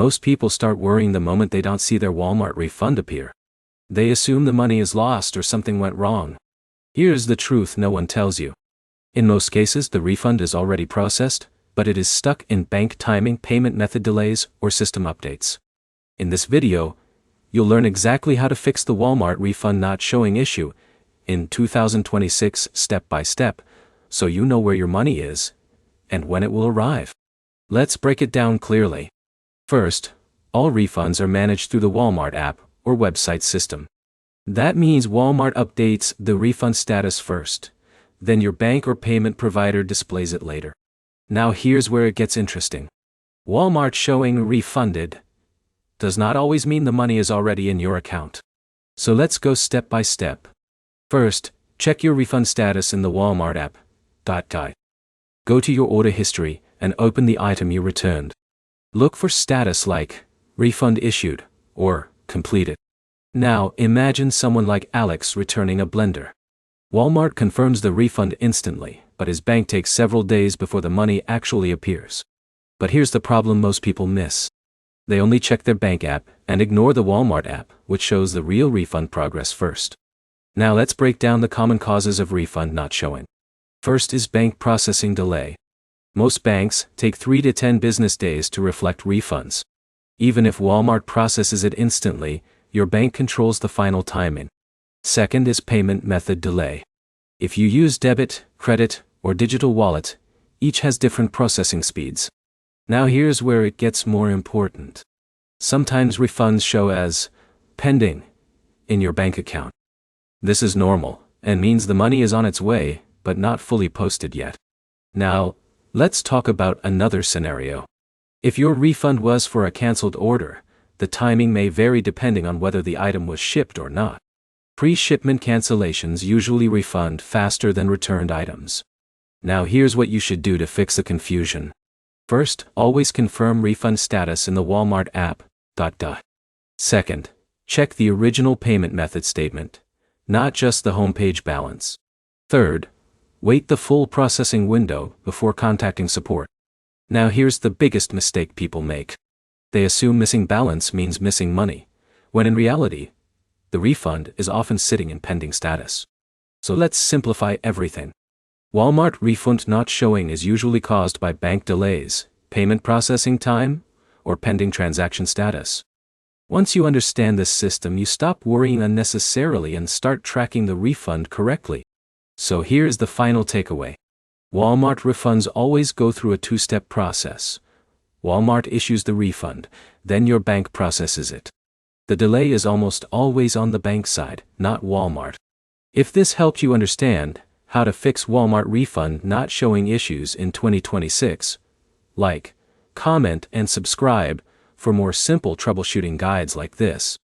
most people start worrying the moment they don't see their Walmart refund appear. They assume the money is lost or something went wrong. Here's the truth no one tells you. In most cases, the refund is already processed, but it is stuck in bank timing, payment method delays, or system updates. In this video, you'll learn exactly how to fix the Walmart refund not showing issue in 2026 step by step, so you know where your money is and when it will arrive. Let's break it down clearly. First, all refunds are managed through the Walmart app or website system. That means Walmart updates the refund status first, then your bank or payment provider displays it later. Now here's where it gets interesting. Walmart showing refunded does not always mean the money is already in your account. So let's go step by step. First, check your refund status in the Walmart app. Go to your order history and open the item you returned. Look for status like refund issued or completed. Now, imagine someone like Alex returning a blender. Walmart confirms the refund instantly, but his bank takes several days before the money actually appears. But here's the problem most people miss. They only check their bank app and ignore the Walmart app, which shows the real refund progress first. Now let's break down the common causes of refund not showing. First is bank processing delay. Most banks take 3 to 10 business days to reflect refunds. Even if Walmart processes it instantly, your bank controls the final timing. Second is payment method delay. If you use debit, credit, or digital wallet, each has different processing speeds. Now here's where it gets more important. Sometimes refunds show as pending in your bank account. This is normal and means the money is on its way, but not fully posted yet. Now, let's talk about another scenario. If your refund was for a canceled order, the timing may vary depending on whether the item was shipped or not. Pre-shipment cancellations usually refund faster than returned items. Now here's what you should do to fix the confusion. First, always confirm refund status in the Walmart app. Second, check the original payment method statement, not just the homepage balance. Third, wait the full processing window before contacting support. Now here's the biggest mistake people make. They assume missing balance means missing money, when in reality, the refund is often sitting in pending status. So let's simplify everything. Walmart refund not showing is usually caused by bank delays, payment processing time, or pending transaction status. Once you understand this system, you stop worrying unnecessarily and start tracking the refund correctly. So here's the final takeaway. Walmart refunds always go through a two-step process. Walmart issues the refund, then your bank processes it. The delay is almost always on the bank side, not Walmart. If this helped you understand how to fix Walmart refund not showing issues in 2026, like, comment, and subscribe for more simple troubleshooting guides like this.